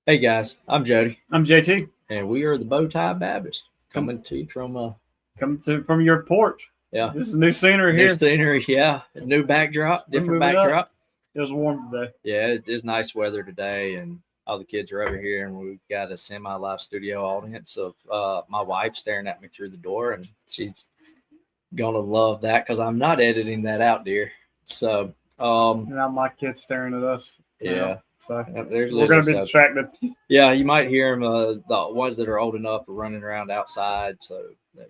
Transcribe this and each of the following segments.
Hey guys, I'm Jody, I'm JT. and we are the Bowtie Baptist coming to you from Come to from your porch. yeah, This is new scenery new here. scenery, yeah, new backdrop, We're different moving up. backdrop. It was warm today. Yeah, it's nice weather today, and all the kids are over here, and we've got a semi-live studio audience of my wife staring at me through the door, and she's gonna love that because I'm not editing that out, dear. So, Now my kid's staring at us. yeah, So there's we're Lily. gonna be So, distracted. yeah, you might hear them. The ones that are old enough are running around outside, so they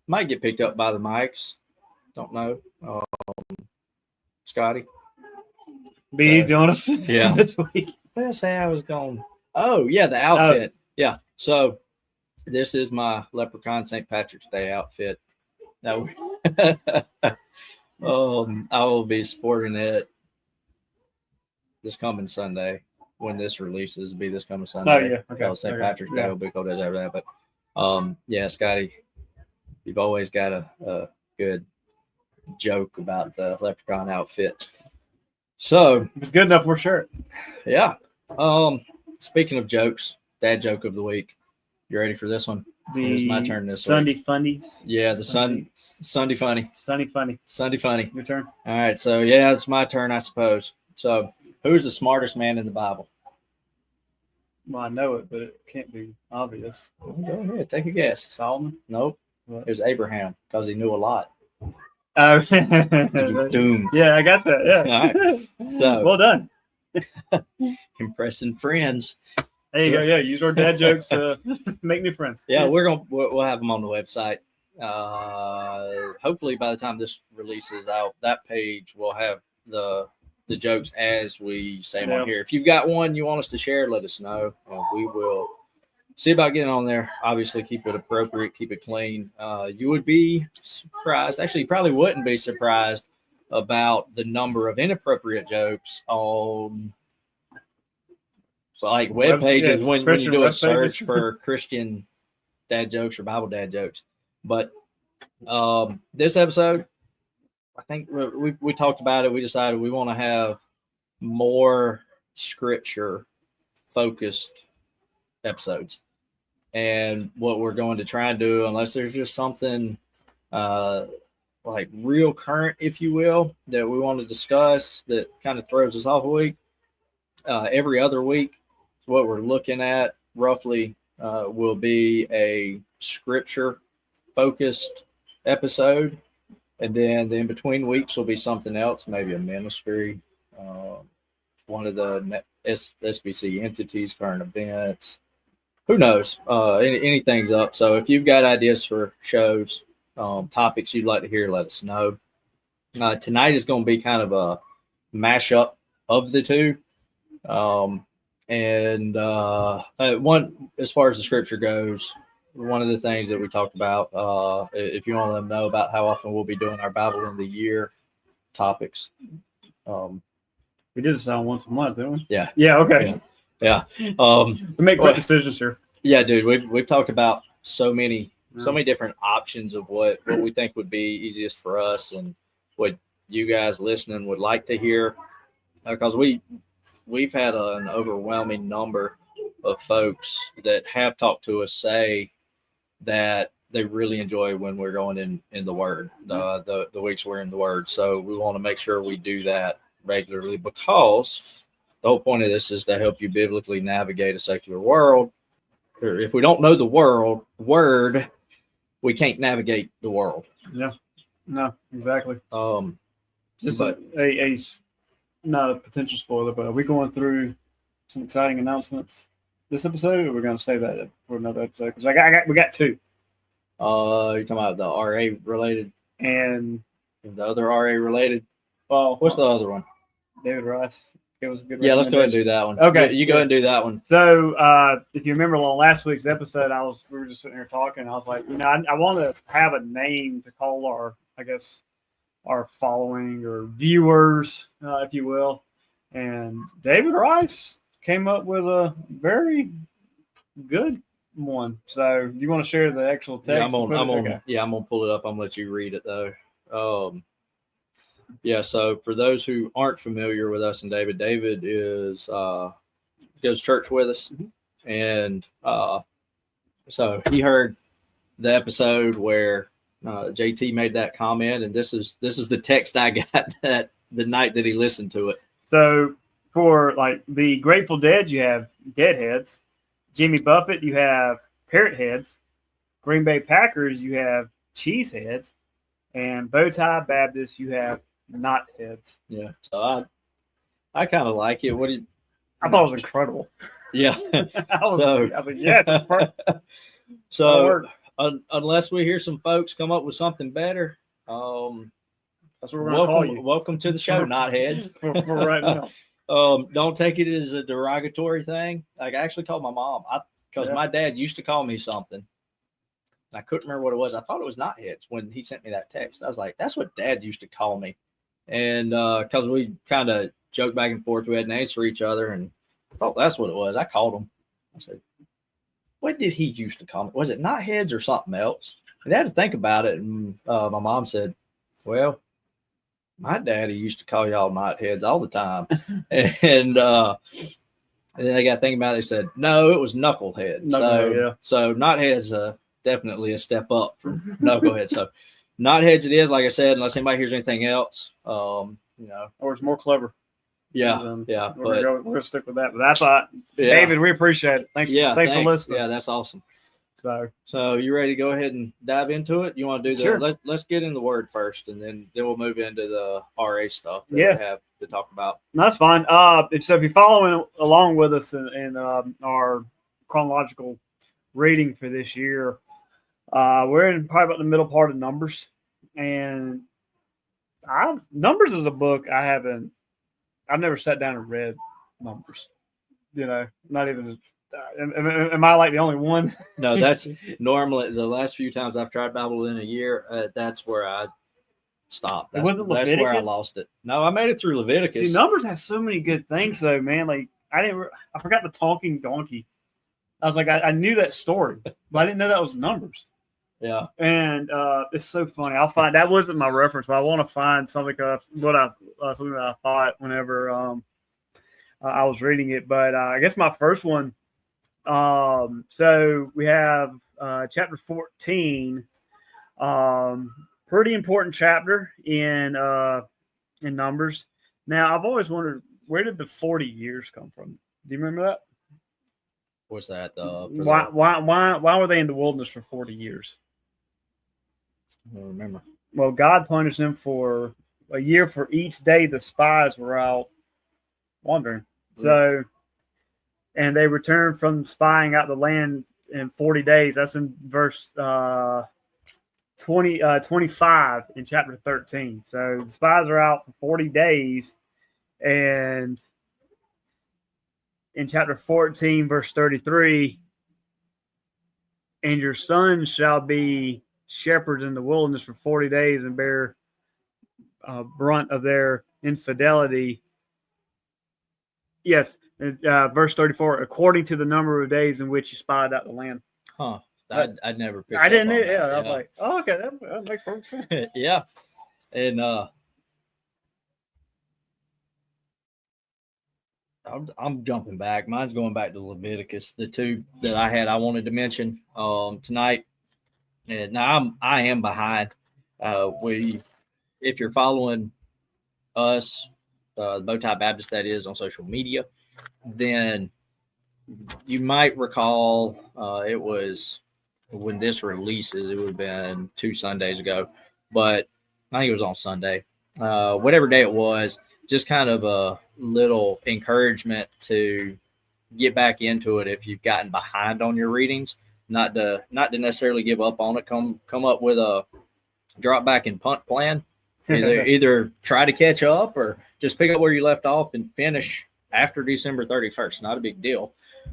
might get picked up by the mics. Don't know. Scotty. Be So, easy on us yeah. this week. What did I say I was going? Oh, yeah, the Oh, outfit. Yeah. So this is my Leprechaun St. Patrick's Day outfit. Now, I will be sporting it this coming Sunday when this releases. It'll be this coming oh Sunday. yeah. Okay. St. Okay. Patrick's Day Yeah. will be called as ever that. But yeah, Scotty, you've always got a good joke about the Leprechaun outfit. So If it's good enough, we're sure. yeah. Speaking of jokes, dad joke of the week. You ready for this one? It's my turn The this Sunday week. funnies. Yeah, the Sunday funny. Sunday funny. Sunday funny. Your turn. All right, so yeah, it's my turn, I suppose. So, who's the smartest man in the Bible? Well, I know it, but it can't be obvious. Well, go ahead, take a guess. Solomon. Nope, What? it was Abraham because he knew a lot. Oh, Doom. yeah, I got that. Yeah. All right. So, Well done. impressing friends. There you go. Yeah, use our dad jokes to make new friends. Yeah, we'll have them on the website. Hopefully, by the time this releases out, that page will have the jokes as we say them on here. If you've got one you want us to share, let us know, and we will see about getting on there. Obviously, keep it appropriate, keep it clean. You would be surprised. Actually, you probably wouldn't be surprised about the number of inappropriate jokes on like web pages when you do a search for Christian dad jokes or Bible dad jokes. But this episode, I think we talked about it. We decided we want to have more scripture focused episodes. And what we're going to try and do, unless there's just something like real current, if you will, that we want to discuss that kind of throws us off a week, every other week, what we're looking at roughly will be a scripture focused episode. And then the in between weeks will be something else, maybe a ministry, one of the SBC entities, current events. Who knows? Anything's up. So if you've got ideas for shows, topics you'd like to hear, let us know. Tonight is going to be kind of a mashup of the two. And one, as far as the scripture goes, one of the things that we talked about, if you want to know about how often we'll be doing our Bible in the year topics. We did this on once a month, didn't we? Yeah. Yeah. Okay. Yeah. We make quick decisions here. Yeah, dude. We've talked about so many different options of what we think would be easiest for us and what you guys listening would like to hear, because we've had an overwhelming number of folks that have talked to us say that they really enjoy when we're going in the Word, the weeks we're in the Word. So we want to make sure we do that regularly, because the whole point of this is to help you biblically navigate a secular world. If we don't know the word, we can't navigate the world. Yeah. No, exactly. Just but not a potential spoiler, but are we going through some exciting announcements this episode, or we're going to save that for another episode? Because we got two. You're talking about the RA related and the other RA related. Well, what's the other one? David Rice. It was a good. Yeah, let's go ahead and do that one. Okay, you go ahead and do that one. So, if you remember on last week's episode, we were just sitting here talking. I was like, I want to have a name to call our following or viewers, if you will. And David Rice came up with a very good one. So, do you want to share the actual text? Yeah, I'm gonna pull it up. I'm gonna let you read it though. Yeah, so for those who aren't familiar with us and David is goes to church with us, and so he heard the episode where JT made that comment, and this is the text I got that the night that he listened to it. So for like the Grateful Dead, you have Deadheads. Jimmy Buffett, you have Parrot Heads. Green Bay Packers, you have Cheeseheads. And Bowtie Baptist, you have Knot Heads. Yeah, so I kind of like it. I thought it was incredible. Yeah. I was like, yes. So unless we hear some folks come up with something better, that's what we're going to call you. Welcome to the show, Knotheads. for right now. Don't take it as a derogatory thing. Like, I actually called my mom because my dad used to call me something. I couldn't remember what it was. I thought it was Knotheads when he sent me that text. I was like, that's what Dad used to call me. And because we kind of joked back and forth, we had names for each other, and I thought that's what it was. I called him. I said, what did he used to call me? Was it Knotheads or something else? And I had to think about it. And my mom said, well, my daddy used to call y'all Knotheads all the time. And then they got thinking about it. They said, no, it was Knucklehead. So Knotheads definitely a step up from Knucklehead. So Knotheads it is, like I said, unless anybody hears anything else. Or it's more clever. Yeah. We're gonna stick with that. But that's David, we appreciate it. Thanks for listening. Yeah, that's awesome. So you ready to go ahead and dive into it? You want to do Sure. Let's get in the word first, and then we'll move into the RA stuff that we have to talk about. No, that's fine. So if you're following along with us in our chronological reading for this year, we're in probably about the middle part of Numbers, and Numbers is a book I've never sat down and read Numbers. Not even. Am I like the only one? No, that's normally the last few times I've tried Bible in a year. That's where I stopped. That's where I lost it. No, I made it through Leviticus. See, Numbers has so many good things, though, man. Like I forgot the talking donkey. I was like, I knew that story, but I didn't know that was Numbers. Yeah, and it's so funny. I'll find that wasn't my reference, but I want to find something something that I thought whenever I was reading it. But I guess my first one. So we have chapter 14, pretty important chapter in Numbers. Now I've always wondered, where did the 40 years come from? Do you remember that? What's that? Why were they in the wilderness for 40 years? I don't remember. Well, God punished them for a year for each day the spies were out wandering. So, and they returned from spying out the land in 40 days. That's in verse 25 in chapter 13. So the spies are out for 40 days. And in chapter 14, verse 33, and your sons shall be shepherds in the wilderness for 40 days and bear brunt of their infidelity. Yes, verse 34, according to the number of days in which you spied out the land. Huh. I'd never picked I didn't. up on that. I was like, oh, okay, that makes perfect sense. Yeah. And I'm jumping back. Mine's going back to Leviticus. The two that I wanted to mention tonight. And now I am behind. If you're following us, Bowtie Baptist, that is, on social media, then you might recall it was when this releases, it would have been 2 Sundays ago, but I think it was on Sunday. Whatever day it was, just kind of a little encouragement to get back into it if you've gotten behind on your readings. Not to necessarily give up on it. Come up with a drop back and punt plan. Either try to catch up or just pick up where you left off and finish after December 31st. Not a big deal.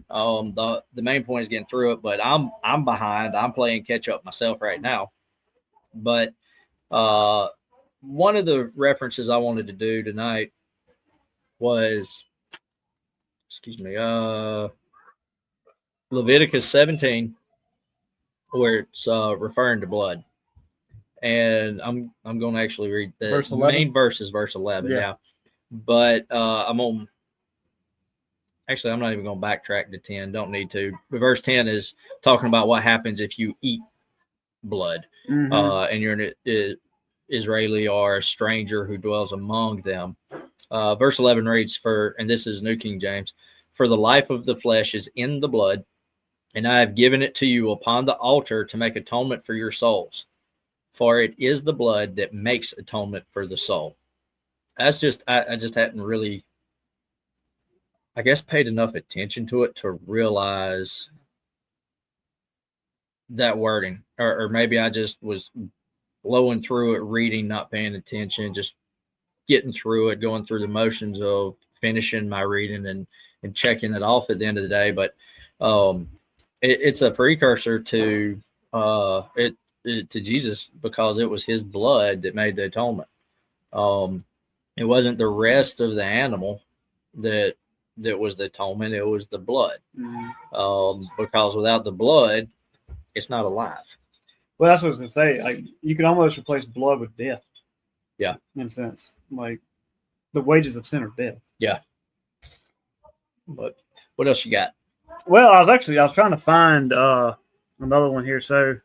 The main point is getting through it, but I'm behind. I'm playing catch up myself right now. But one of the references I wanted to do tonight was, Leviticus 17, where it's referring to blood. And I'm going to actually read the main verse is verse 11. Yeah. But I'm on actually, I'm not even going to backtrack to 10. Don't need to. But verse 10 is talking about what happens if you eat blood, and you're an Israeli or a stranger who dwells among them. Verse 11 reads, and this is New King James, for the life of the flesh is in the blood, and I have given it to you upon the altar to make atonement for your souls. For it is the blood that makes atonement for the soul. That's just, I just hadn't really, I guess, paid enough attention to it to realize that wording. Or maybe I just was blowing through it, reading, not paying attention, just getting through it, going through the motions of finishing my reading and checking it off at the end of the day. But it's a precursor to to Jesus, because it was his blood that made the atonement. It wasn't the rest of the animal that was the atonement. It was the blood. Because without the blood, it's not alive. Well, that's what I was going to say. Like, you can almost replace blood with death. Yeah. In a sense. Like, the wages of sin are death. Yeah. But what else you got? Well, I was trying to find another one here. So let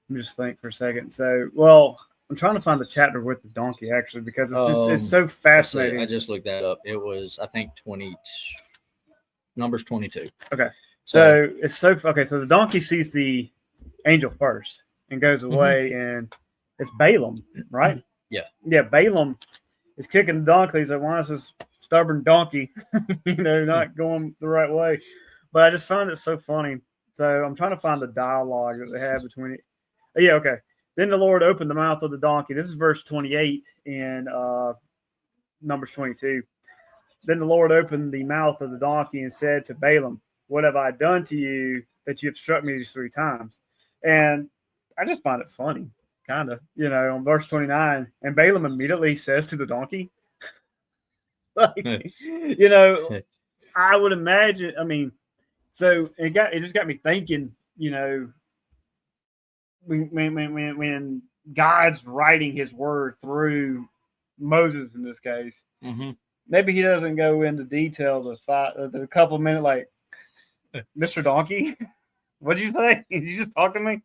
me just think for a second. So, well, I'm trying to find the chapter with the donkey, actually, because it's so fascinating. I just looked that up. It was, I think, Numbers 22. Okay. So it's so okay. So the donkey sees the angel first and goes away, and it's Balaam, right? Yeah. Yeah. Balaam is kicking the donkey. He's like, "Why is this stubborn donkey, not going the right way?" But I just found it so funny. So I'm trying to find the dialogue that they had between it. Yeah. Okay. Then the Lord opened the mouth of the donkey. This is verse 28 in Numbers 22. Then the Lord opened the mouth of the donkey and said to Balaam, "What have I done to you that you have struck me these 3 times?" And I just find it funny, kind of, on verse 29. And Balaam immediately says to the donkey, I would imagine, so it just got me thinking, when God's writing his word through Moses in this case, maybe he doesn't go into detail the couple minutes, like, Mr. Donkey, what'd you say? Did you just talk to me?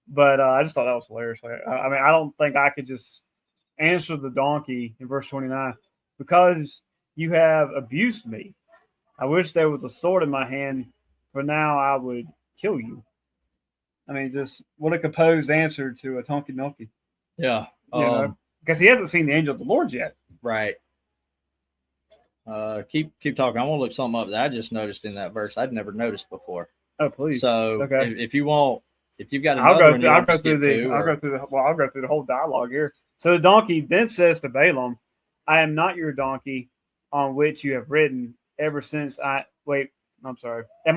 But I just thought that was hilarious. I don't think I could just answer the donkey in verse 29, because you have abused me. I wish there was a sword in my hand, for now I would kill you. Just what a composed answer to a donkey. Yeah. Because he hasn't seen the angel of the Lord yet. Right. Keep talking. I want to look something up that I just noticed in that verse I'd never noticed before. Oh, please. So okay. if you want, if you've got I'll another go through the whole dialogue here. So the donkey then says to Balaam, "I am not your donkey on which you have ridden ever since Am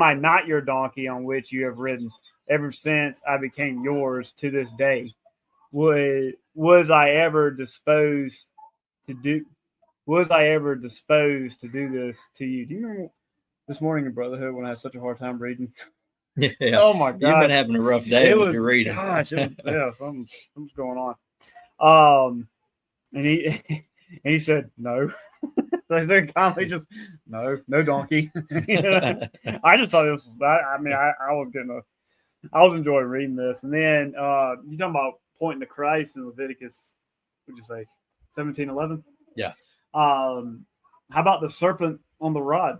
I not your donkey on which you have ridden ever since I became yours to this day? Was I ever disposed to do this to you?" Do you remember this morning in Brotherhood when I had such a hard time reading? Yeah. Oh my God. You've been having a rough day with your reading. Gosh, something's going on. And he said, "No." They're calmly just, no donkey. I just thought it was, I was enjoying reading this. And then you talking about pointing to Christ in Leviticus, what'd you say, 17:11? Yeah. How about the serpent on the rod?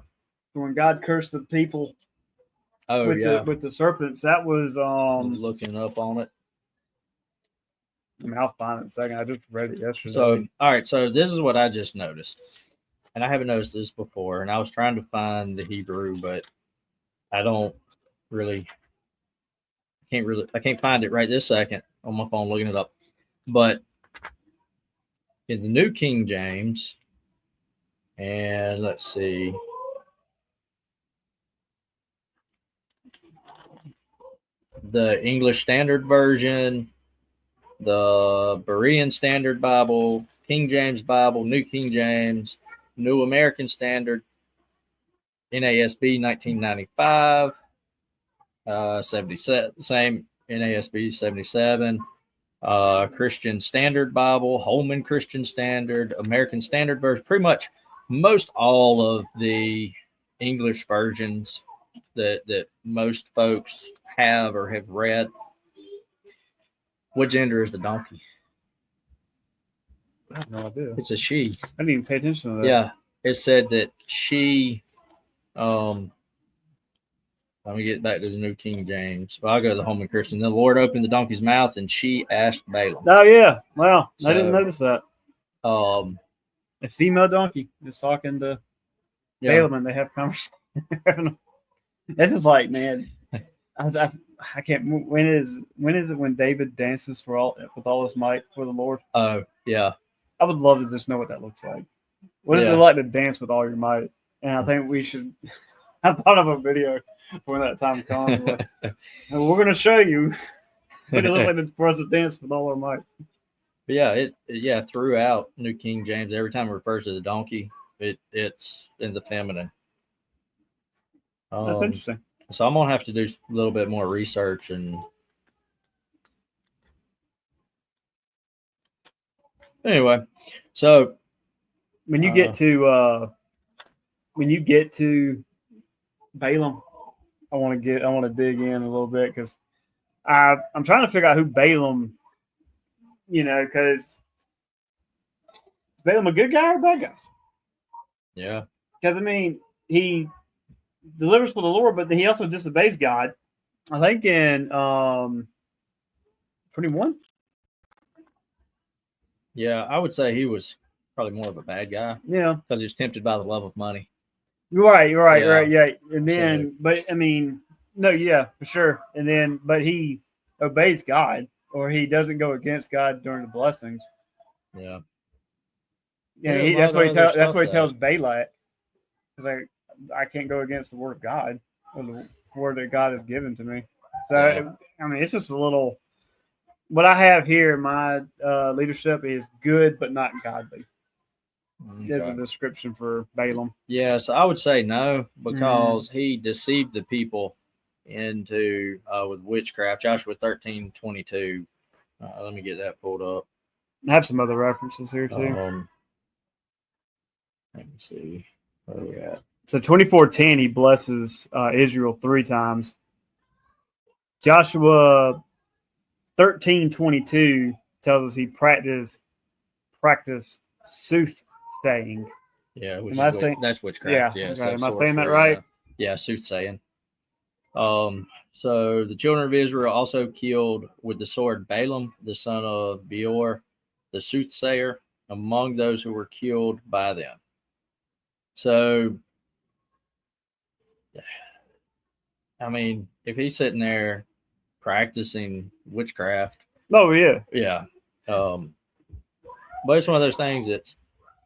When God cursed the people with the serpents, that was looking up on it. I'll find it in a second. I just read it yesterday. So, all right. So this is what I just noticed. And I haven't noticed this before. And I was trying to find the Hebrew, but I can't find it right this second on my phone looking it up. But in the New King James, and let's see. The English Standard Version, the Berean Standard Bible, King James Bible, New King James, New American Standard, NASB 1995, 77, same NASB 77, Christian Standard Bible, Holman Christian Standard, American Standard Version, pretty much most all of the English versions that most folks have or have read, what gender is the donkey? I have no idea. It's a she. I didn't even pay attention to that. Yeah, it said that she. Let me get back to the New King James. Well, I'll go to the Holman Christian. The Lord opened the donkey's mouth, and she asked Balaam. Oh yeah, wow! So, I didn't notice that. A female donkey is talking to Balaam, and they have conversation. This is like, man, I can't. When is it when David dances with all his might for the Lord? Oh yeah. I would love to just know what that looks like. What is it like to dance with all your might? And I think we should. I thought of a video when that time comes. And we're going to show you what it looks like for us to dance with all our might. But yeah, throughout New King James, every time it refers to the donkey, it's in the feminine. That's interesting. So I'm gonna have to do a little bit more research and. Anyway, so when you get to Balaam, I want to dig in a little bit because I'm trying to figure out who Balaam, because is Balaam a good guy or a bad guy? Yeah. Because I mean, he delivers for the Lord, but he also disobeys God. I think in 21. Yeah, I would say he was probably more of a bad guy. Yeah, because he was tempted by the love of money. You're right. Yeah, and then, but I mean, no, yeah, for sure. And then, but he obeys God, or he doesn't go against God during the blessings. Yeah. Yeah, that's what he tells Balak. He's like, I can't go against the word of God, or the word that God has given to me. So, I mean, it's just a little. What I have here, my leadership is good but not godly. Okay. There's a description for Balaam. Yeah, so I would say no, because he deceived the people into with witchcraft. Joshua 13:22. Let me get that pulled up. I have some other references here too. Let me see where we at. So 24:10, he blesses Israel 3 times. Joshua 13:22 tells us he practiced soothsaying. Yeah, that's witchcraft. Yeah. Okay. Am I saying that right? Yeah, soothsaying. So the children of Israel also killed with the sword Balaam, the son of Beor, the soothsayer, among those who were killed by them. So, I mean, if he's sitting there practicing witchcraft. Oh, yeah. Yeah. But it's one of those things that's.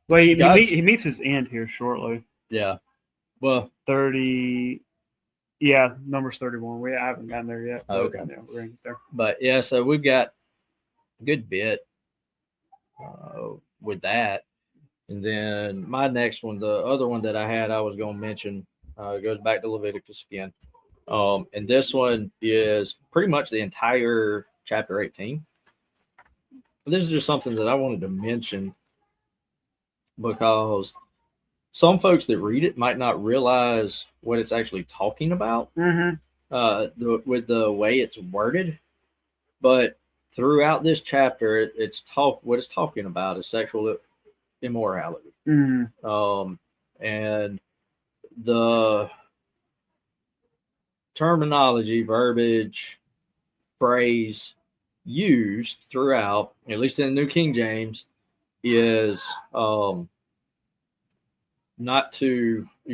Well, he meets his end here shortly. Yeah. Well. 30. Yeah, Numbers 31. I haven't gotten there yet. Okay. We're in there. But, yeah, so we've got a good bit with that. And then my next one, the other one that I was going to mention, goes back to Leviticus again. And this one is pretty much the entire chapter 18. This is just something that I wanted to mention because some folks that read it might not realize what it's actually talking about with the way it's worded. But throughout this chapter, what it's talking about is sexual immorality. And the terminology, verbiage, phrase used throughout, at least in the New King James, is you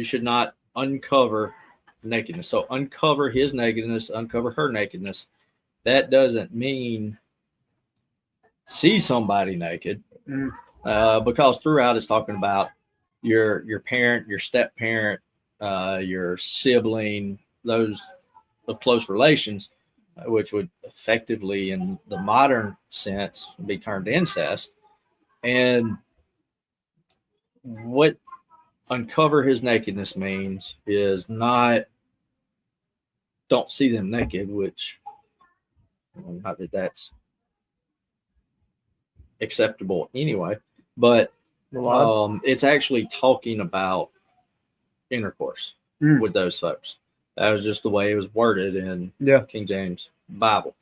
should not uncover nakedness. So uncover his nakedness, uncover her nakedness. That doesn't mean see somebody naked, because throughout it's talking about your parent, your step parent, your sibling, those of close relations, which would effectively, in the modern sense, be termed incest. And what uncover his nakedness means is not don't see them naked, which not that that's acceptable anyway, but it's actually talking about intercourse. with those folks. That was just the way it was worded in King James Bible.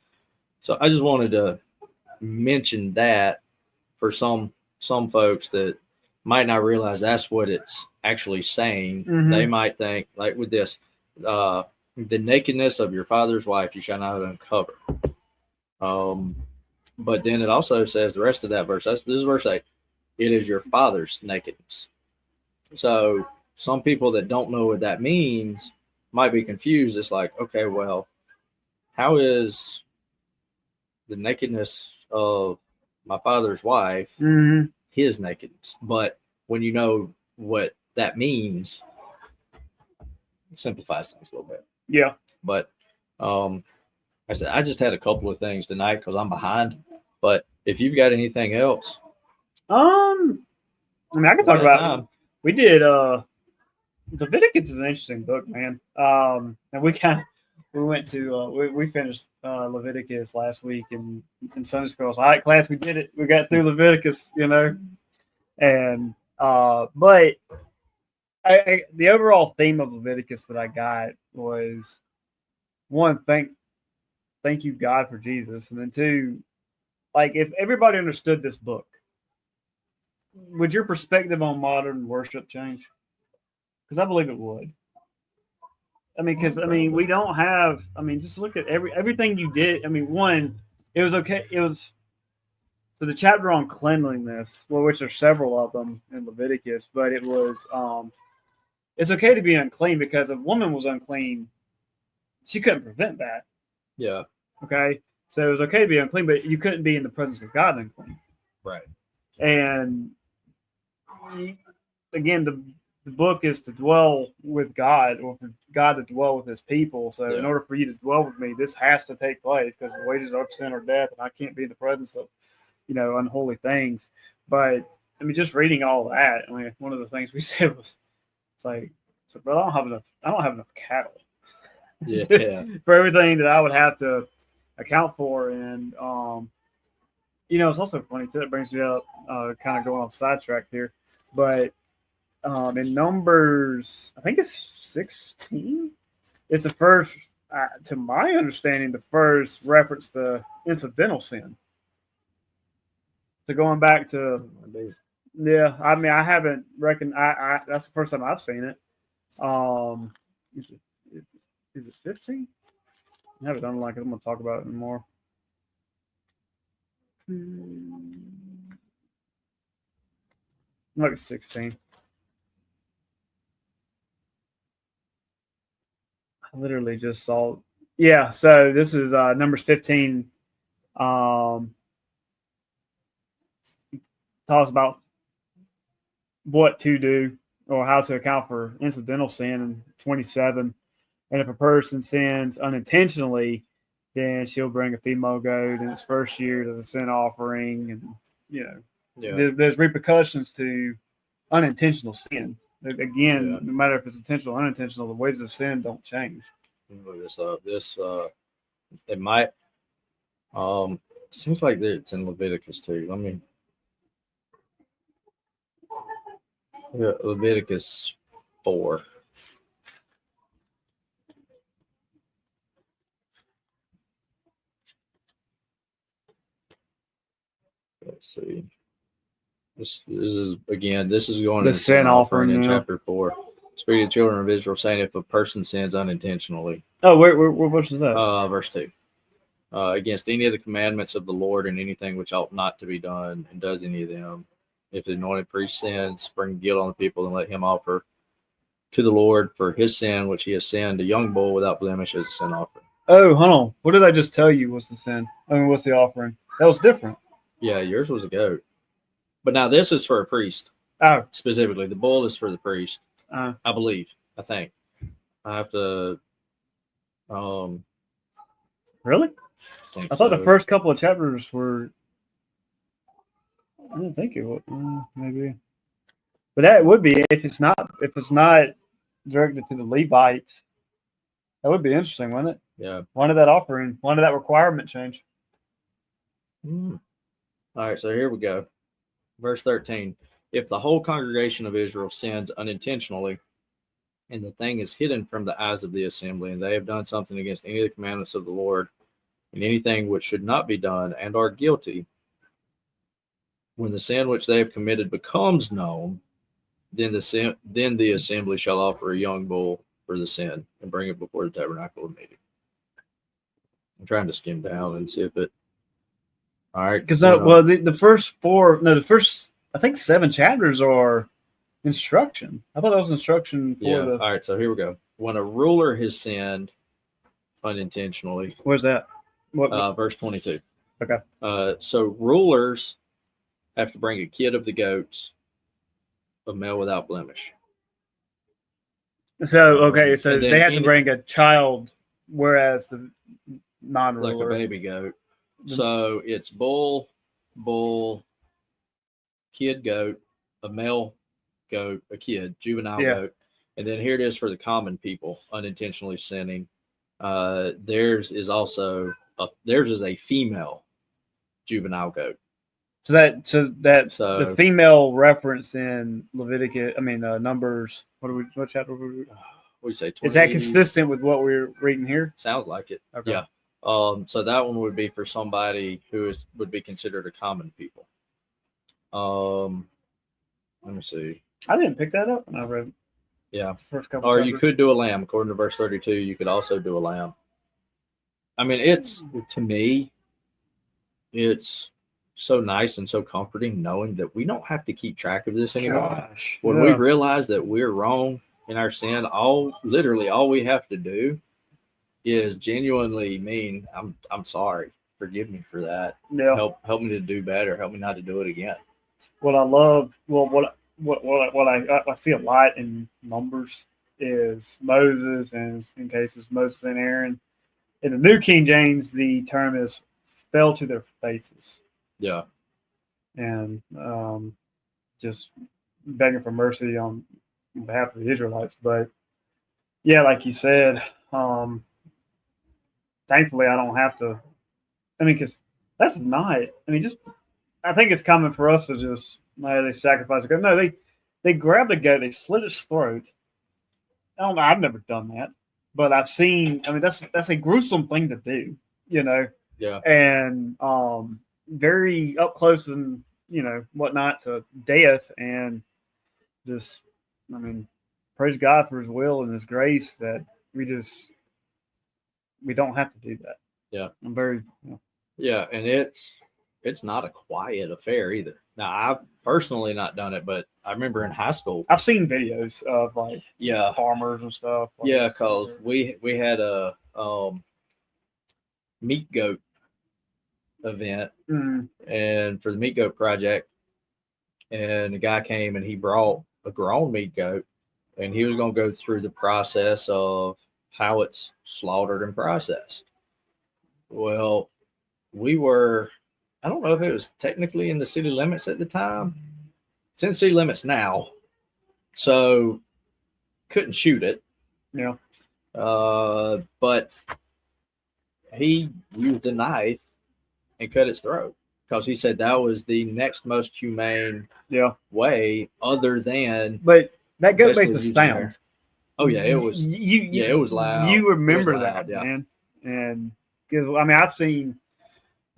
So I just wanted to mention that for some folks that might not realize that's what it's actually saying. They might think, like with this, the nakedness of your father's wife you shall not uncover. But then it also says the rest of that verse. This is verse 8. It is your father's nakedness. So some people that don't know what that means might be confused. It's like, okay, well, how is the nakedness of my father's wife his nakedness? But when you know what that means, it simplifies things a little bit. Yeah. But I said I just had a couple of things tonight because I'm behind. But if you've got anything else, I mean, I can talk about. We did. Leviticus is an interesting book, man. And we went to we finished Leviticus last week in Sunday school. So, all right, class, we did it. We got through Leviticus, and but the overall theme of Leviticus that I got was, one, thank you God for Jesus, and then two, like, if everybody understood this book, would your perspective on modern worship change? Because I believe it would. I mean, we don't have. I mean, just look at everything you did. I mean, one, it was okay. It was so the chapter on cleanliness, well, which there's several of them in Leviticus, but it was it's okay to be unclean because if a woman was unclean, she couldn't prevent that. Yeah. Okay. So it was okay to be unclean, but you couldn't be in the presence of God unclean. Right. And again, the book is to dwell with God, or for God to dwell with his people. So in order for you to dwell with me, this has to take place because the wages of sin are death, and I can't be in the presence of, unholy things. But I mean, just reading all that, I mean, one of the things we said was, it's like, so brother, I don't have enough cattle. Yeah. For everything that I would have to account for. And it's also funny too, it brings me up, kind of going off sidetrack here, but in Numbers, I think it's 16. It's the first, to my understanding, the first reference to incidental sin. So going back to, I mean, I haven't reckoned. That's the first time I've seen it. Is it 15? I haven't done like it. I'm gonna talk about it anymore. Maybe 16. I literally just saw. Yeah, so this is Numbers 15. Talks about what to do or how to account for incidental sin in 27. And if a person sins unintentionally, then she'll bring a female goat in its first year as a sin offering. And, there's repercussions to unintentional sin. Again, no matter if it's intentional or unintentional, the wages of sin don't change. Look this up. It might. Seems like it's in Leviticus too. Let me. Yeah, Leviticus 4. Let's see. This is going the to sin offering in chapter 4. Speak to the children of Israel, saying, if a person sins unintentionally. Oh, where verse is that? Verse 2. Against any of the commandments of the Lord and anything which ought not to be done, and does any of them, if the anointed priest sins, bring guilt on the people, and let him offer to the Lord for his sin, which he has sinned, a young bull without blemish as a sin offering. Oh, hold on. What did I just tell you was the sin? I mean, what's the offering? That was different. Yeah, yours was a goat. But now this is for a priest. Oh. Specifically. The bull is for the priest. I believe. I think. I have to... Really? I thought the first couple of chapters were... I didn't think it would. Maybe. But that would be if it's not directed to the Levites. That would be interesting, wouldn't it? Yeah. Why did that offering? Why did that requirement change? All right, so here we go. Verse 13. If the whole congregation of Israel sins unintentionally, and the thing is hidden from the eyes of the assembly, and they have done something against any of the commandments of the Lord, and anything which should not be done, and are guilty, when the sin which they have committed becomes known, then the assembly shall offer a young bull for the sin and bring it before the tabernacle of meeting. I'm trying to skim down and see if it. All right, because the first I think 7 chapters are instruction. I thought that was instruction for the. All right, so here we go. When a ruler has sinned unintentionally. Where's that? Verse 22. Okay. So rulers have to bring a kid of the goats, a male without blemish. So they have to bring a child, whereas the non-ruler, like a baby goat. So it's bull, kid goat, a male goat, a kid, juvenile goat, and then here it is for the common people unintentionally sinning. Theirs is a female juvenile goat. So the female reference in Leviticus, Numbers. What chapter were we? What do you say? 20? Is that consistent with what we're reading here? Sounds like it. Okay. Yeah. So that one would be for somebody who would be considered a common people. Let me see. I didn't pick that up when I read. Yeah. First couple. Or chapters. You could do a lamb, according to verse 32. You could also do a lamb. I mean, to me, it's so nice and so comforting knowing that we don't have to keep track of this anymore. When we realize that we're wrong in our sin, literally all we have to do is genuinely mean, I'm sorry, forgive me for that. Yeah. Help me to do better. Help me not to do it again. What I love, what I see a lot in Numbers is Moses, and in cases Moses and Aaron. In the New King James, the term is fell to their faces. Yeah. And just begging for mercy on behalf of the Israelites. But yeah, like you said, thankfully I don't have to. Because that's not. I think it's common for us to just they sacrifice a goat. No, they grabbed a goat, they slit its throat. I don't know. I've never done that, but I've seen. That's a gruesome thing to do. Yeah. And very up close and whatnot to death, and just praise God for His will and His grace that we don't have to do that. Yeah. I'm very. Yeah, and it's not a quiet affair either. Now, I've personally not done it, but I remember in high school, I've seen videos of farmers and stuff. Because we had a meat goat event, and for the meat goat project, and the guy came and he brought a grown meat goat, and he was going to go through the process of how it's slaughtered and processed. Well, we were, I don't know if it was technically in the city limits at the time. It's in city limits now, so couldn't shoot it. Yeah. But he used a knife and cut its throat because he said that was the next most humane way, other than. But that goat makes a sound. Oh yeah, it was. It was loud. You remember that, man? And because I've seen,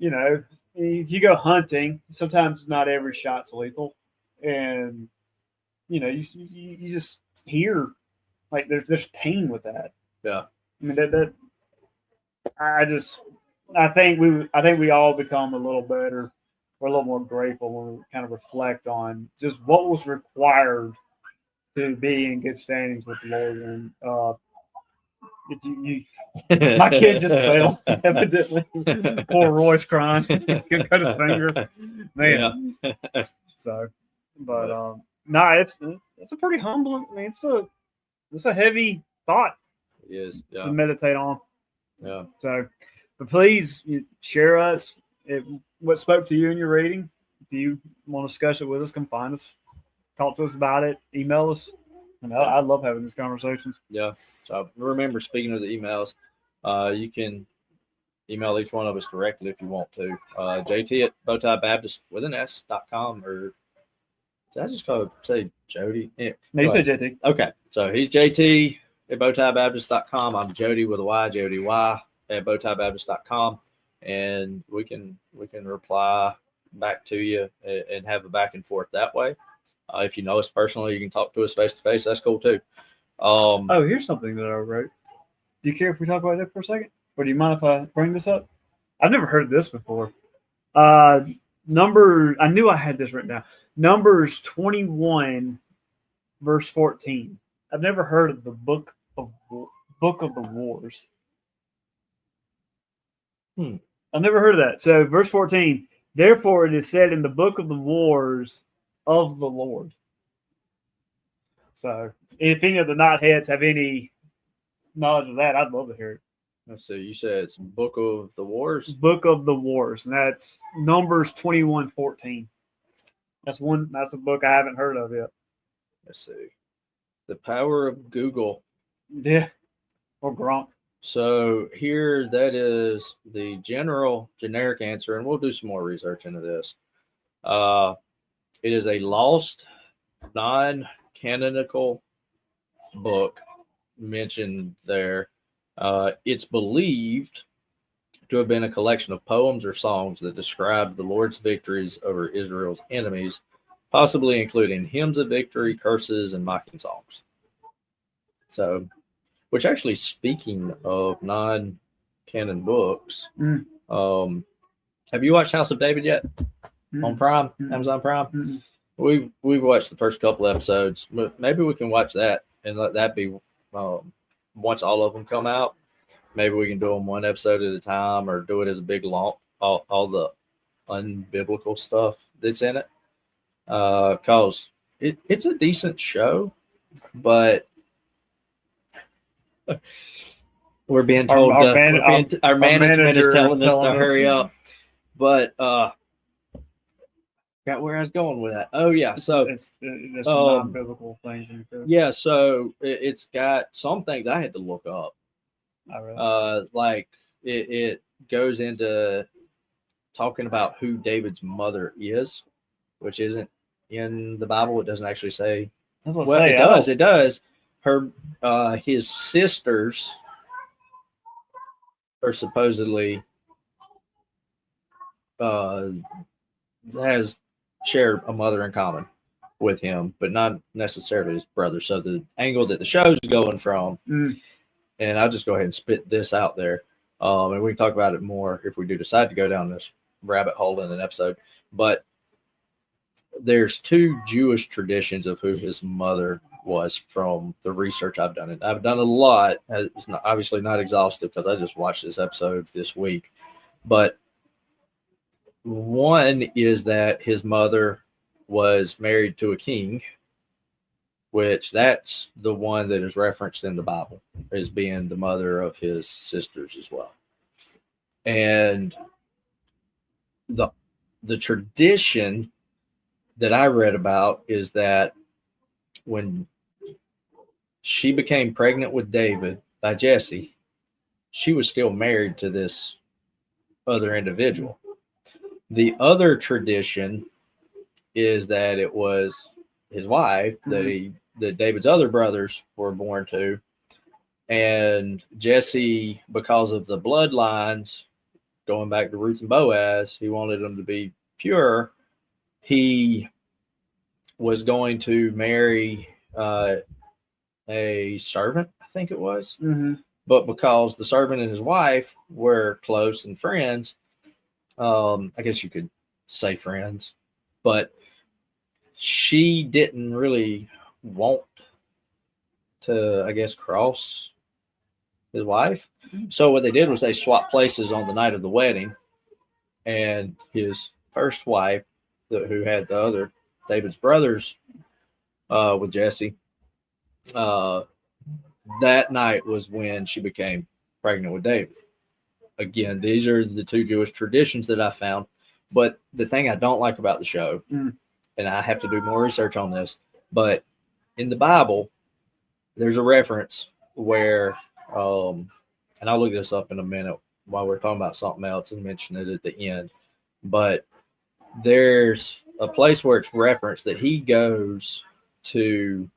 if you go hunting, sometimes not every shot's lethal, and you just hear there's pain with that. Yeah. I think we all become a little better, or a little more grateful when we kind of reflect on just what was required to be in good standings with the Lord. And my kid just fell, evidently. Poor Roy's crying. Could cut his finger, man. Yeah. So, but it's a pretty humbling. It's a heavy thought. It is to meditate on. Yeah. So, but please share us what spoke to you in your reading. If you want to discuss it with us, come find us. Talk to us about it. Email us. And I love having these conversations. Yeah. So remember, speaking of the emails, you can email each one of us directly if you want to. JT at bowtiebaptist with an S.com, or is Did I just say Jody? Yeah, No, you said JT. Okay, so he's JT at bowtiebaptist.com. I'm Jody with a Y, Jody Y at bowtiebaptist.com, and we can reply back to you and have a back and forth that way. If you know us personally, you can talk to us face to face. That's cool too. Here's something that I wrote. Do you care if we talk about that for a second, or do you mind if I bring this up? I've never heard this before. I knew I had this written down. Numbers 21, verse 14. I've never heard of the book of the wars. I've never heard of that. So verse 14, therefore it is said in the book of the wars of the Lord. So if any of the knotheads have any knowledge of that, I'd love to hear it. Let's see. You said it's Book of the Wars? Book of the Wars. And that's Numbers 21:14. That's a book I haven't heard of yet. Let's see. The power of Google. Yeah. Or Gronk. So here, that is the generic answer, and we'll do some more research into this. It is a lost, non-canonical book mentioned there. It's believed to have been a collection of poems or songs that describe the Lord's victories over Israel's enemies, possibly including hymns of victory, curses, and mocking songs. So, which actually, speaking of non-canon books, have you watched House of David yet? On Prime, Amazon Prime? We've watched the first couple episodes. Maybe we can watch that and let that be once all of them come out. Maybe we can do them one episode at a time, or do it as a big long, all the unbiblical stuff that's in it. Because it's a decent show, but we're being told our management is telling us to hurry up. But got where I was going with that. Oh yeah, so it's non-biblical things. Yeah, so it's got some things I had to look up. Oh, really? Like it goes into talking about who David's mother is, which isn't in the Bible. It doesn't actually say. It does. Her, his sisters are supposedly has shared a mother in common with him, but not necessarily his brother. So the angle that the show's going from, and I'll just go ahead and spit this out there, and we can talk about it more if we do decide to go down this rabbit hole in an episode. But there's two Jewish traditions of who his mother was from the research I've done. And I've done a lot. It's obviously not exhaustive because I just watched this episode this week. But one is that his mother was married to a king, which that's the one that is referenced in the Bible as being the mother of his sisters as well. And the tradition that I read about is that when she became pregnant with David by Jesse, she was still married to this other individual. The other tradition is that it was his wife that David's other brothers were born to, and Jesse, because of the bloodlines going back to Ruth and Boaz, he wanted them to be pure. He was going to marry a servant, I think it was. But because the servant and his wife were close and friends, I guess you could say friends, but she didn't really want to, I guess, cross his wife. So what they did was they swapped places on the night of the wedding, and his first wife, who had the other David's brothers with Jesse, that night was when she became pregnant with David. Again, these are the two Jewish traditions that I found. But the thing I don't like about the show, and I have to do more research on this, but in the Bible, there's a reference where, and I'll look this up in a minute while we're talking about something else and mention it at the end, but there's a place where it's referenced that he goes to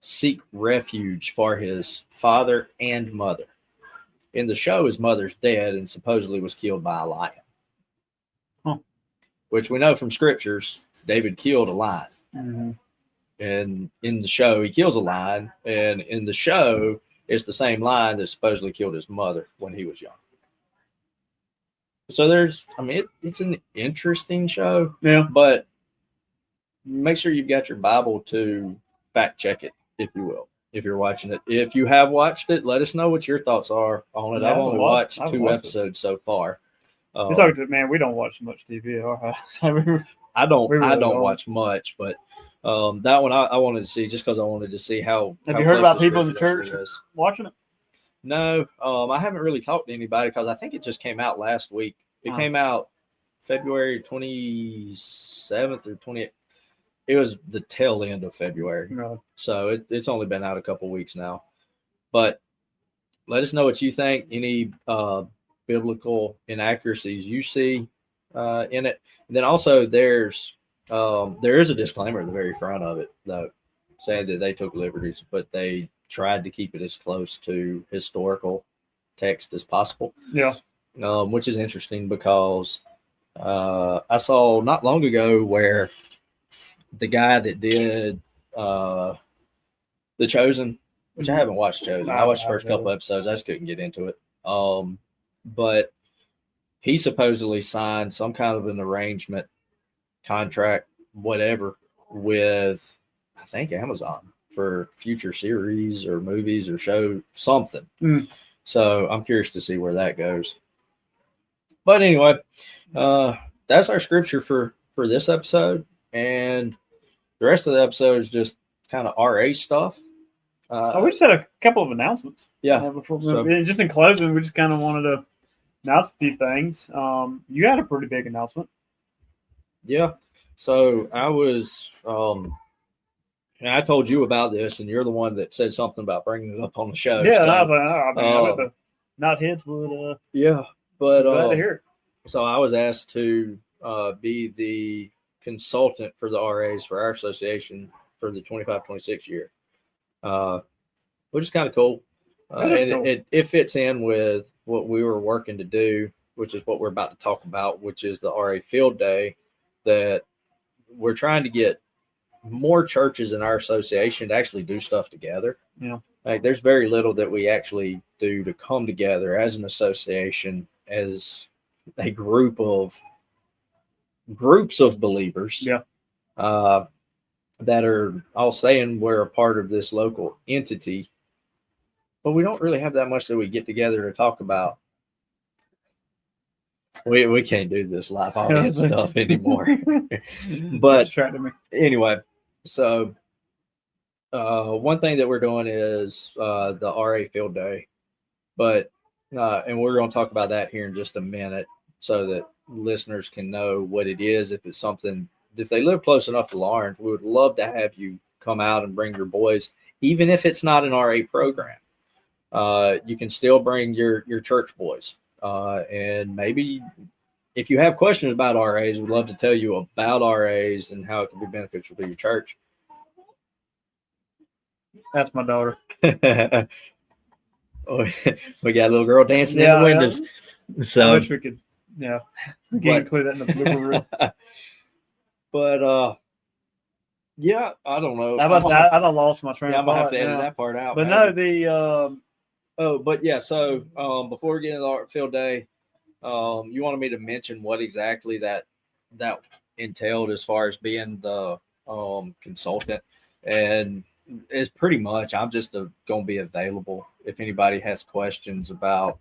seek refuge for his father and mother. In the show, his mother's dead and supposedly was killed by a lion. Huh. Which we know from scriptures, David killed a lion. Mm-hmm. And in the show, he kills a lion. And in the show, it's the same lion that supposedly killed his mother when he was young. So it's an interesting show. Yeah. But make sure you've got your Bible to fact check it, if you will, if you're watching it. If you have watched it, let us know what your thoughts are on it. Yeah, I've only watched 2 episodes so far. You're talking to, man, we don't watch much TV at our house. I don't don't watch much, but that one I wanted to see just because I wanted to see how. Have you heard about people in the church watching it? No, I haven't really talked to anybody because I think it just came out last week. It came out February 27th or 28th. It was the tail end of February. No. So it's only been out a couple weeks now. But let us know what you think. Any biblical inaccuracies you see in it. And then also there is a disclaimer at the very front of it, though, saying that they took liberties, but they tried to keep it as close to historical text as possible. Yeah. Which is interesting because I saw not long ago where the guy that did The Chosen, which I haven't watched Chosen. I watched the first couple episodes. I just couldn't get into it. But he supposedly signed some kind of an arrangement, contract, whatever, with, I think, Amazon for future series or movies or show something. So I'm curious to see where that goes. But anyway, that's our scripture for this episode. And the rest of the episode is just kind of RA stuff. We just had a couple of announcements. Yeah. Just in closing, we just kind of wanted to announce a few things. You had a pretty big announcement. Yeah. So I was, and I told you about this, and you're the one that said something about bringing it up on the show. Yeah, so, and I was like, I bet the knotheads would. Yeah, but glad to hear it. So I was asked to be the consultant for the RAs for our association for the 25-26 year, which is kind of cool. And cool. It fits in with what we were working to do, which is what we're about to talk about, which is the RA Field Day, that we're trying to get more churches in our association to actually do stuff together. Yeah. Like there's very little that we actually do to come together as an association, as a groups of believers. Yeah. That are all saying we're a part of this local entity, but we don't really have that much that we get together to talk about. We can't do this live audience stuff anymore. But anyway, so one thing that we're doing is the RA Field Day, but and we're going to talk about that here in just a minute so that listeners can know what it is. If it's something, if they live close enough to Lawrence, we would love to have you come out and bring your boys, even if it's not an RA program. You can still bring your church boys. And maybe if you have questions about RAs, we'd love to tell you about RAs and how it can be beneficial to your church. That's my daughter. We got a little girl dancing in the windows. Yeah. So I wish we could, include that in the blooper reel. But yeah, I don't know. I lost my train of thought. I'm gonna have to edit that part out. But maybe. But yeah. So before we get into the Field Day, you wanted me to mention what exactly that entailed as far as being the consultant, and it's pretty much I'm just going to be available if anybody has questions about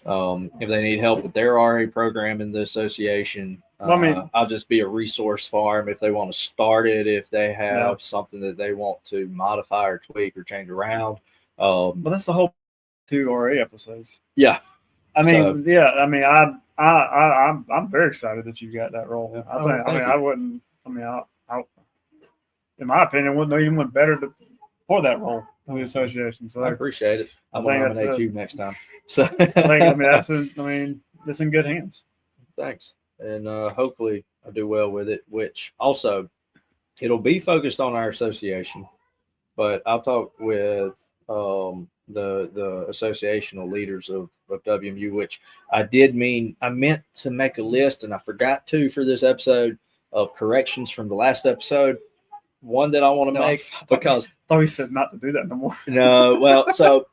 if they need help with their RA program in the association. I'll just be a resource for them if they want to start it, if they have something that they want to modify or tweak or change around. But that's the whole 2 RA episodes. Yeah. I'm very excited that you got that role. In my opinion, wouldn't know anyone better for that role in the association. So I appreciate it. I'm going to nominate you next time. So that's in good hands. Thanks. and hopefully I do well with it. Which also, it'll be focused on our association, but I'll talk with the associational leaders of WMU, which I meant to make a list, and I forgot to for this episode of corrections from the last episode. One that I want to make because I thought we said not to do that no more. No, well, so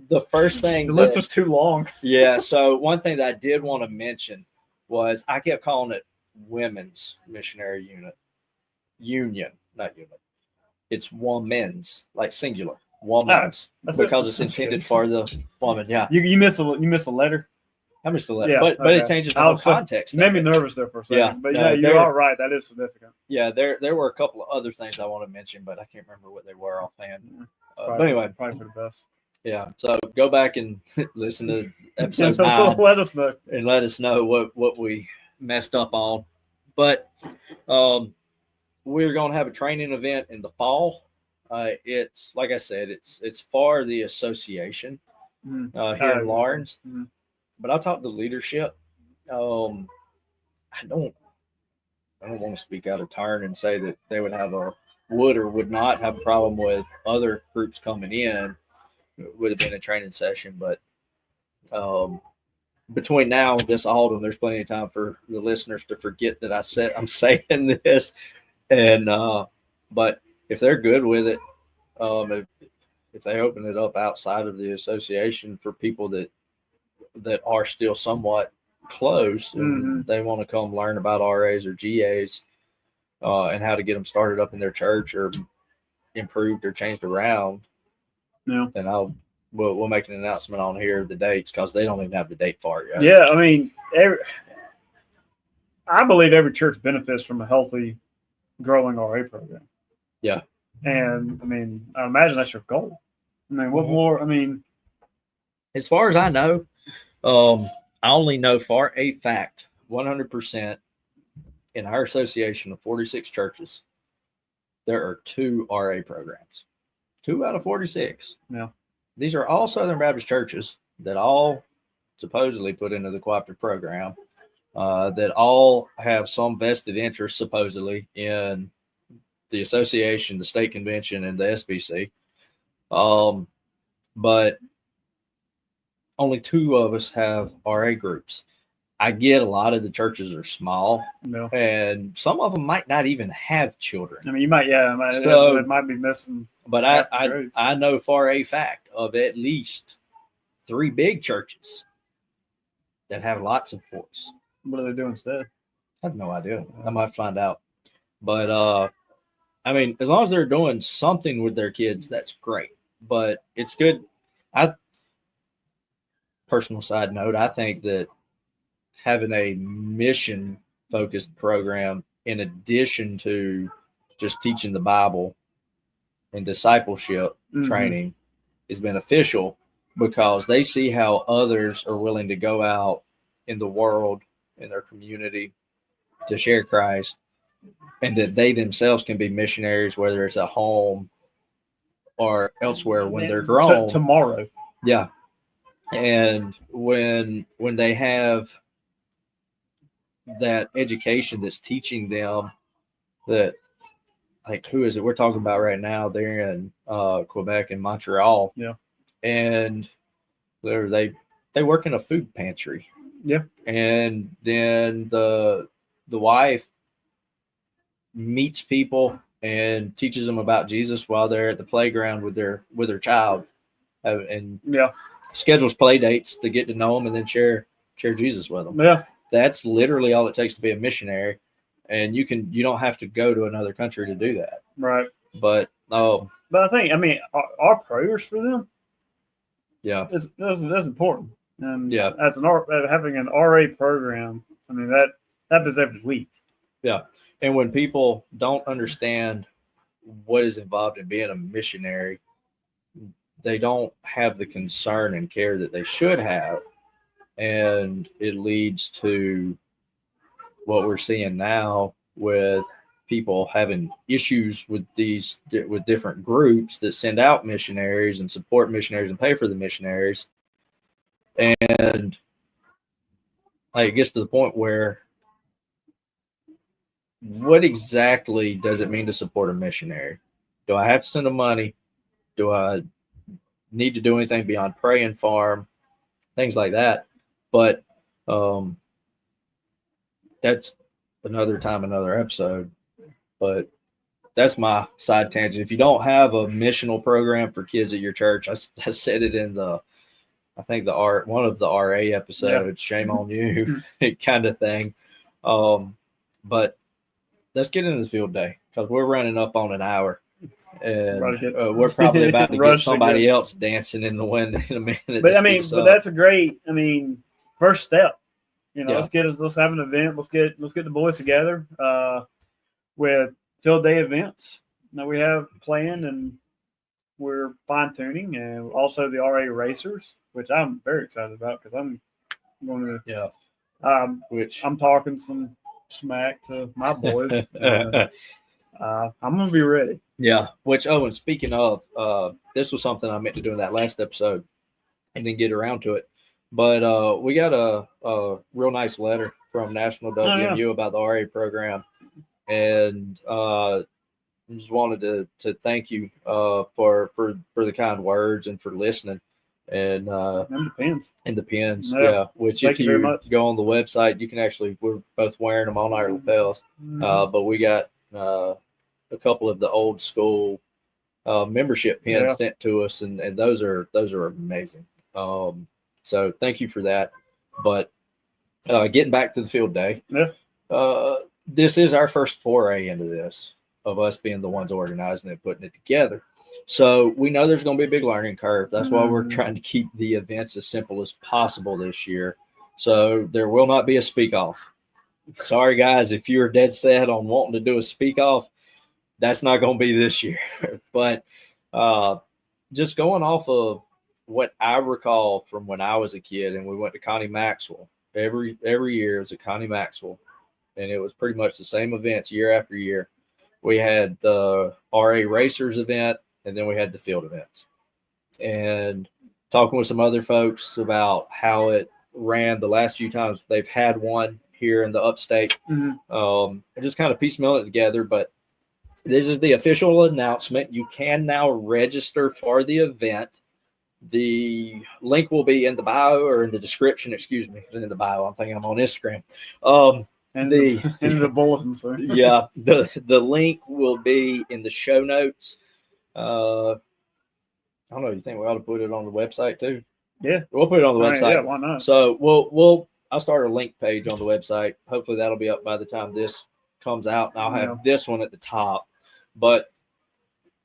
the first thing the list was too long. Yeah, so one thing that I did want to mention was I kept calling it Women's Missionary Union, not unit. It's women's, like singular, woman's, because it's intended for the woman. Yeah, you missed a letter. I missed the letter, but it changes the whole context. You made me nervous there for a second. Yeah, but you are right. That is significant. Yeah, there were a couple of other things I want to mention, but I can't remember what they were offhand. But anyway, probably for the best. Yeah, so go back and listen to episode 9. Let us know. And let us know what we messed up on. But we're going to have a training event in the fall. It's, like I said, it's for the association here in Lawrence. Mm-hmm. But I'll talk to the leadership. I don't want to speak out of turn and say that they would would not have a problem with other groups coming in. It would have been a training session, but between now and this autumn, there's plenty of time for the listeners to forget that I'm saying this. And but if they're good with it, if they open it up outside of the association for people that are still somewhat close and they want to come learn about RAs or GAs and how to get them started up in their church or improved or changed around. Yeah. Then we'll make an announcement on here the dates because they don't even have the date for it yet. Yeah, I mean, I believe every church benefits from a healthy, growing RA program. Yeah. And I mean, I imagine that's your goal. I mean, what more? I mean, as far as I know, I only know for a fact 100% in our association of 46 churches, there are 2 RA programs. 2 out of 46. Yeah. These are all Southern Baptist churches that all supposedly put into the cooperative program, that all have some vested interest supposedly in the association, the state convention, and the SBC. But only 2 of us have RA groups. I get a lot of the churches are small, and some of them might not even have children. I mean, you might, it might be missing. But I know for a fact of at least 3 big churches that have lots of voice. What are they doing instead? I have no idea. I might find out. But I mean, as long as they're doing something with their kids, that's great. But it's good. Personal side note, I think that having a mission-focused program in addition to just teaching the Bible and discipleship training is beneficial because they see how others are willing to go out in the world, in their community, to share Christ, and that they themselves can be missionaries, whether it's at home or elsewhere when they're grown. Tomorrow. Yeah. And when they have that education that's teaching them that, like, who is it we're talking about right now? They're in Quebec and Montreal. Yeah. And they work in a food pantry. Yeah. And then the wife meets people and teaches them about Jesus while they're at the playground with their child, and schedules play dates to get to know them and then share Jesus with them. Yeah. That's literally all it takes to be a missionary. And you don't have to go to another country to do that. Right. But I think, our prayers for them. Yeah. That's important. And yeah. As having an RA program, I mean, that happens every week. Yeah. And when people don't understand what is involved in being a missionary, they don't have the concern and care that they should have. And it leads to what we're seeing now with people having issues with different groups that send out missionaries and support missionaries and pay for the missionaries. And it gets to the point where what exactly does it mean to support a missionary? Do I have to send them money? Do I need to do anything beyond pray and farm? Things like that. But that's another time, another episode. But that's my side tangent. If you don't have a missional program for kids at your church, I said it in I think one of the RA episodes, shame on you, kind of thing. But let's get into the field day because we're running up on an hour, and we're probably about to get somebody else dancing in the wind in a minute. But that's a great, first step. Let's have an event. Let's get the boys together with field day events that we have planned, and we're fine tuning, and also the RA racers, which I'm very excited about because I'm going to I'm talking some smack to my boys. I'm gonna be ready. Yeah. And speaking of, this was something I meant to do in that last episode, and didn't get around to it. But we got a real nice letter from National WMU about the RA program, and just wanted to thank you for the kind words and for listening. And the pins. And the pins, which if you go on the website, you can actually, we're both wearing them on our lapels. But we got a couple of the old school membership pins sent to us, and those are amazing. So thank you for that. But getting back to the field day, this is our first foray into this, of us being the ones organizing it, putting it together. So we know there's going to be a big learning curve. That's why we're trying to keep the events as simple as possible this year. So there will not be a speak off. Sorry, guys, if you're dead set on wanting to do a speak off, that's not going to be this year. But just going off of what I recall from when I was a kid, and we went to Connie Maxwell every year. It was at Connie Maxwell, and it was pretty much the same events year after year. We had the RA Racers event, and then we had the field events. And talking with some other folks about how it ran the last few times they've had one here in the upstate, and just kind of piecemeal it together. But this is the official announcement. You can now register for the event. The link will be in the bio, or in the description, excuse me. In the bio, I'm thinking I'm on Instagram. And in the bulletin, sir. Yeah, the link will be in the show notes. I don't know. You think we ought to put it on the website too? Yeah, we'll put it on the website. Yeah, why not? So I'll start a link page on the website. Hopefully that'll be up by the time this comes out, and I'll have this one at the top. But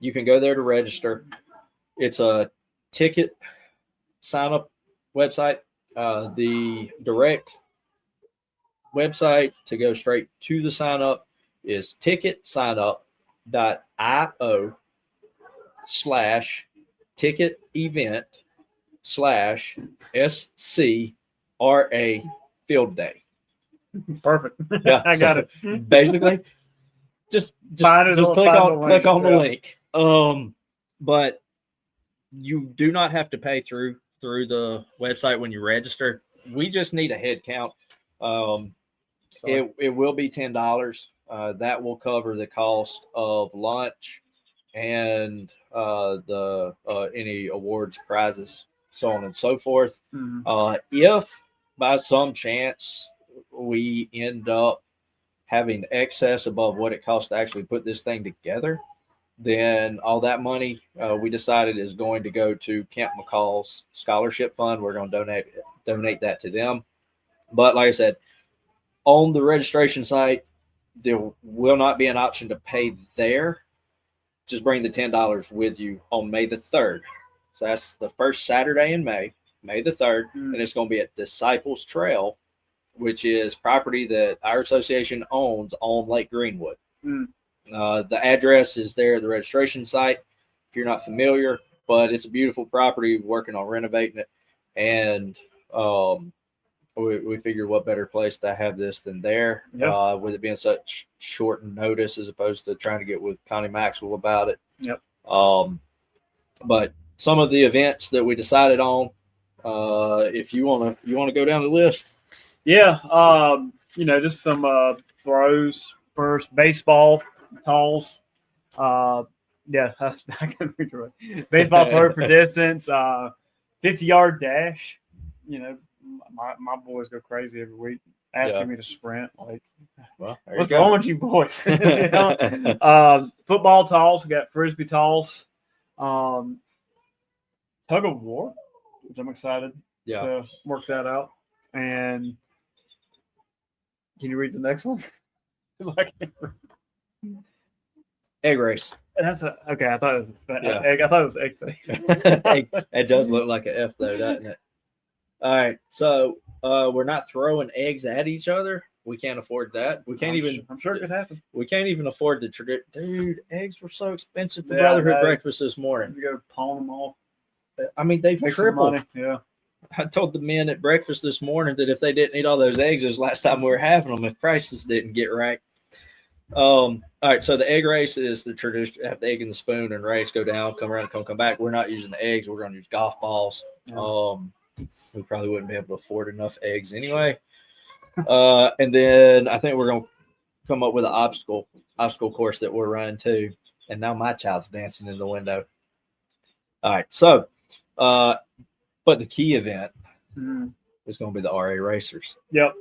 you can go there to register. It's a ticket sign up website. The direct website to go straight to the sign up is ticketsignup.io/ticket event/SCRA field day. Perfect. Yeah, I got it. Basically, just click on the link. But you do not have to pay through the website when you register. We just need a head count. It will be $10. That will cover the cost of lunch and the any awards, prizes, so on and so forth. If by some chance we end up having excess above what it costs to actually put this thing together, then all that money we decided is going to go to Camp McCall's scholarship fund. We're going to donate that to them. But like I said, on the registration site, there will not be an option to pay there. Just bring the $10 with you on May the 3rd. So that's the first Saturday in May the 3rd. And it's going to be at Disciples Trail, which is property that our association owns on Lake Greenwood. The address is there at the registration site if you're not familiar, but it's a beautiful property. We're working on renovating it. And we figured what better place to have this than there, with it being such short notice as opposed to trying to get with Connie Maxwell about it. But some of the events that we decided on, if you want to go down the list. Just some throws first. Baseball, talls. Yeah, I can read it. Baseball third for distance. 50-yard dash. You know, my boys go crazy every week asking me to sprint. Like, well, what's wrong with you boys? You know? Football toss. We got frisbee toss. Tug of war, which I'm excited to work that out. And can you read the next one? Egg race. That's okay. I thought it was egg. I thought it was egg face. It does look like an F though, doesn't it? All right, so we're not throwing eggs at each other. We can't afford that. We can't I'm sure it could happen. We can't even afford the tradition. Dude, eggs were so expensive for Brotherhood breakfast this morning. You go pawn them all. I mean, they've tripled. Yeah. I told the men at breakfast this morning that if they didn't eat all those eggs, it was last time we were having them if prices didn't get right. All right, so the egg race is the tradition. Have the egg in the spoon and race, go down, come around, come back. We're not using the eggs. We're going to use golf balls. Yeah. We probably wouldn't be able to afford enough eggs anyway. And then I think we're going to come up with an obstacle course that we're running too. And now my child's dancing in the window. All right, so but the key event is going to be the RA Racers. Yep.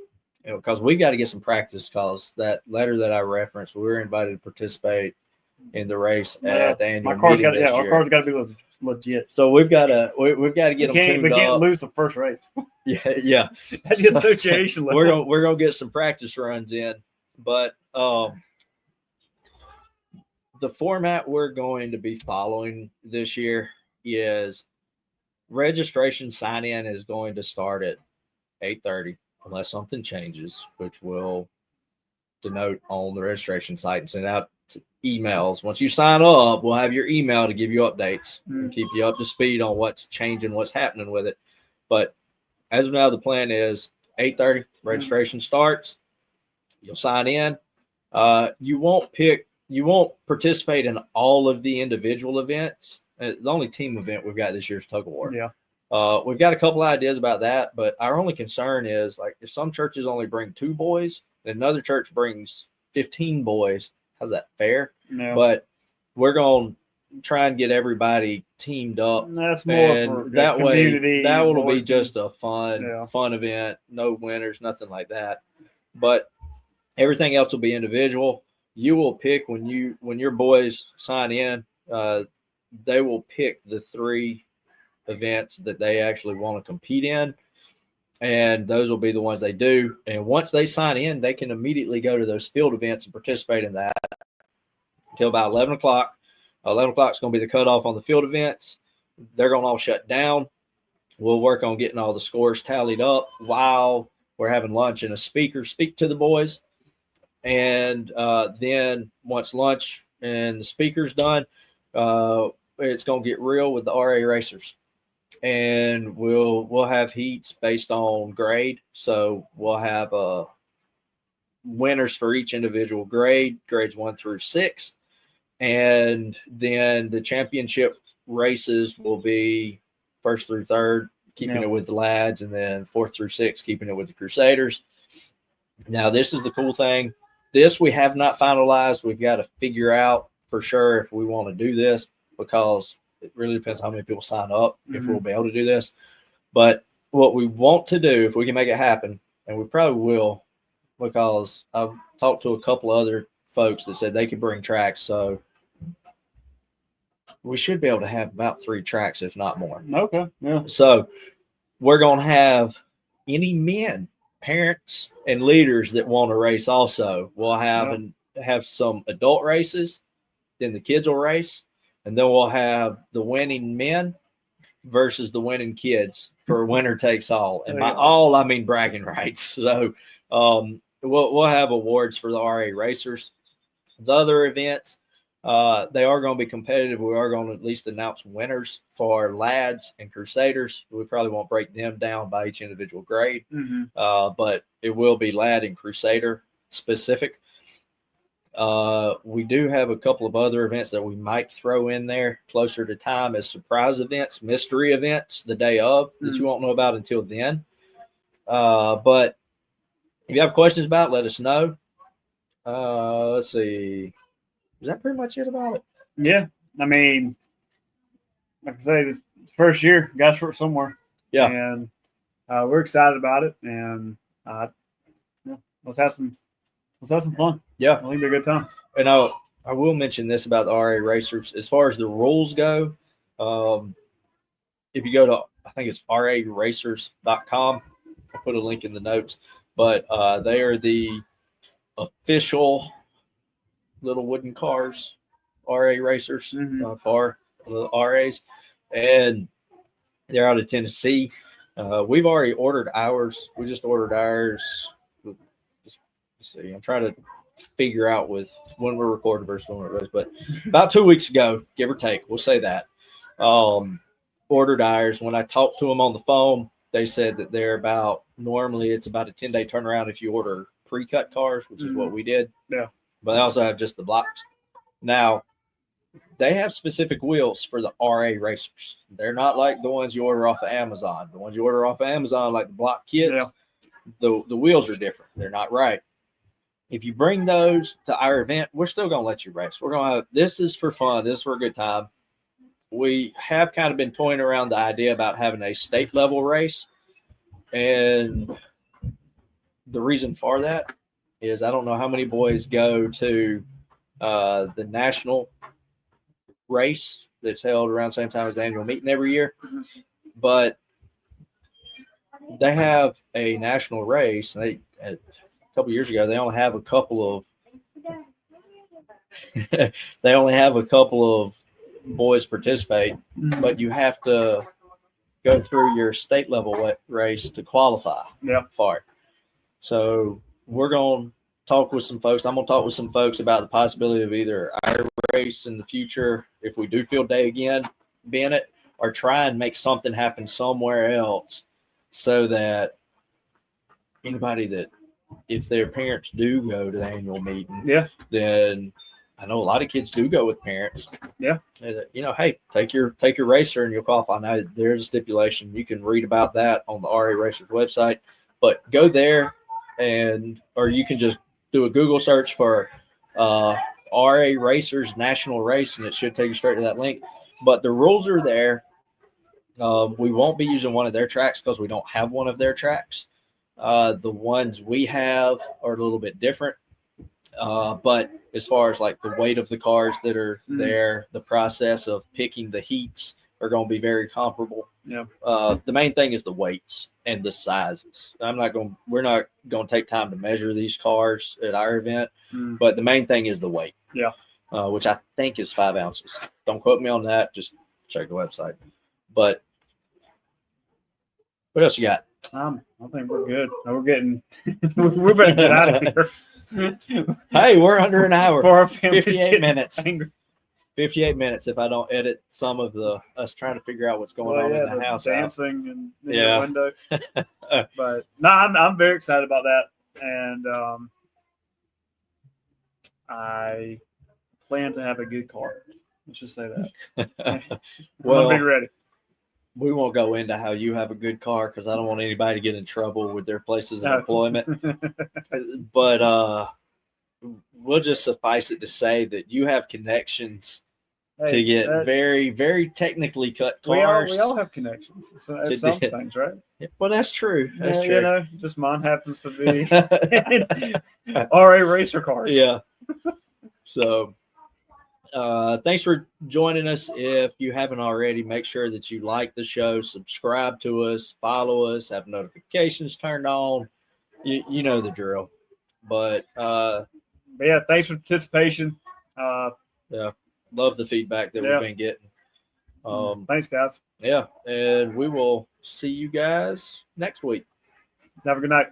You know, because we got to get some practice. Because that letter that I referenced, we were invited to participate in the race at the annual meeting this year. Our car's got to be legit. So we've got to get them tuned up. We can't lose the first race. Yeah. That's the association level. We're gonna get some practice runs in, but the format we're going to be following this year is registration sign-in is going to start at 8:30 unless something changes, which will denote on the registration site and send out emails. Once you sign up, we'll have your email to give you updates and keep you up to speed on what's changing, what's happening with it. But as of now, the plan is 8:30 registration starts. You'll sign in. You won't participate in all of the individual events. The only team event we've got this year is tug of war. Yeah. We've got a couple ideas about that, but our only concern is like if some churches only bring 2 boys and another church brings 15 boys, how's that fair? No. But we're going to try and get everybody teamed up. That's more and for that community. Way, that will be just a fun event. No winners, nothing like that. But everything else will be individual. You will pick when your boys sign in, they will pick the 3 events that they actually want to compete in, and those will be the ones they do. And once they sign in, they can immediately go to those field events and participate in that until about 11 o'clock. 11 o'clock is going to be the cutoff on the field events. They're going to all shut down. We'll work on getting all the scores tallied up while we're having lunch, and a speaker speak to the boys. And then once lunch and the speaker's done, it's going to get real with the RA Racers. And we'll have heats based on grade. So we'll have winners for each individual grade, grades 1 through 6. And then the championship races will be 1st through 3rd, keeping it with the lads, and then 4th through 6th, keeping it with the Crusaders. Now, this is the cool thing. This we have not finalized. We've got to figure out for sure if we want to do this, because it really depends on how many people sign up, if we'll be able to do this. But what we want to do, if we can make it happen, and we probably will, because I've talked to a couple other folks that said they could bring tracks. So we should be able to have about 3 tracks, if not more. Okay. Yeah. So we're going to have any men, parents, and leaders that want to race also. We'll have some adult races, then the kids will race, and then we'll have the winning men versus the winning kids for winner takes all. And by all, I mean bragging rights. So we'll have awards for the RA Racers. The other events, they are going to be competitive. We are going to at least announce winners for lads and Crusaders. We probably won't break them down by each individual grade, but it will be lad and Crusader specific. We do have a couple of other events that we might throw in there closer to time as surprise events, mystery events the day of that you won't know about until then. But if you have questions about it, let us know. Let's see. Is that pretty much it about it? Yeah, I mean, like I say, this first year, got to start somewhere. Yeah. And we're excited about it, and let's have some fun. Yeah, I think it'll be a good time. And I will mention this about the RA racers. As far as the rules go, if you go to, I think it's raracers.com, I'll put a link in the notes, but they are the official little wooden cars, RA racers for the RAs, and they're out of Tennessee. We've already ordered ours. We just ordered ours. Let's see. I'm trying to figure out with when we're recording versus when it was, but about 2 weeks ago, give or take, we'll say that. Ordered ours. When I talked to them on the phone, they said that they're normally it's about a 10-day turnaround if you order pre-cut cars, which is what we did. Yeah. But they also have just the blocks. Now, they have specific wheels for the RA racers. They're not like the ones you order off of Amazon. The ones you order off of Amazon, like the block kits, the wheels are different. They're not right. If you bring those to our event, we're still going to let you race. We're going to have, this is for fun. This is for a good time. We have kind of been toying around the idea about having a state level race. And the reason for that is I don't know how many boys go to the national race that's held around the same time as the annual meeting every year. But they have a national race. A couple years ago, they only have a couple of boys participate, but you have to go through your state level race to qualify for it. So we're going to talk with some folks. I'm going to talk with some folks about the possibility of either our race in the future, if we do field day again, being it, or try and make something happen somewhere else so that anybody that, if their parents do go to the annual meeting, then I know a lot of kids do go with parents. Yeah. Hey, take your racer and you'll qualify. Now there's a stipulation. You can read about that on the RA Racers website, but go there or you can just do a Google search for RA Racers National Race, and it should take you straight to that link. But the rules are there. We won't be using one of their tracks because we don't have one of their tracks. The ones we have are a little bit different. But as far as like the weight of the cars that are there, the process of picking the heats are going to be very comparable. Yeah. The main thing is the weights and the sizes. We're not going to take time to measure these cars at our event, but the main thing is the weight. Yeah. Which I think is 5 ounces. Don't quote me on that. Just check the website. But what else you got? I think we're good. We're better get out of here. Hey, we're under an hour. For our 58 minutes. Angry. 58 minutes if I don't edit some of us trying to figure out what's going on in the house. Dancing and the window. But no, I'm very excited about that. And I plan to have a good car. Let's just say that. Well, I'm be ready. We won't go into how you have a good car because I don't want anybody to get in trouble with their places of employment. But we'll just suffice it to say that you have connections to get very, very technically cut cars. We all have connections. It's some things, right? Yeah, well, that's true. That's true. Just mine happens to be RA racer cars. Yeah. So. Thanks for joining us. If you haven't already, make sure that you like the show, subscribe to us, follow us, have notifications turned on. You know the drill. But yeah, thanks for participation. Love the feedback that we've been getting. Thanks, guys. Yeah, and we will see you guys next week. Have a good night.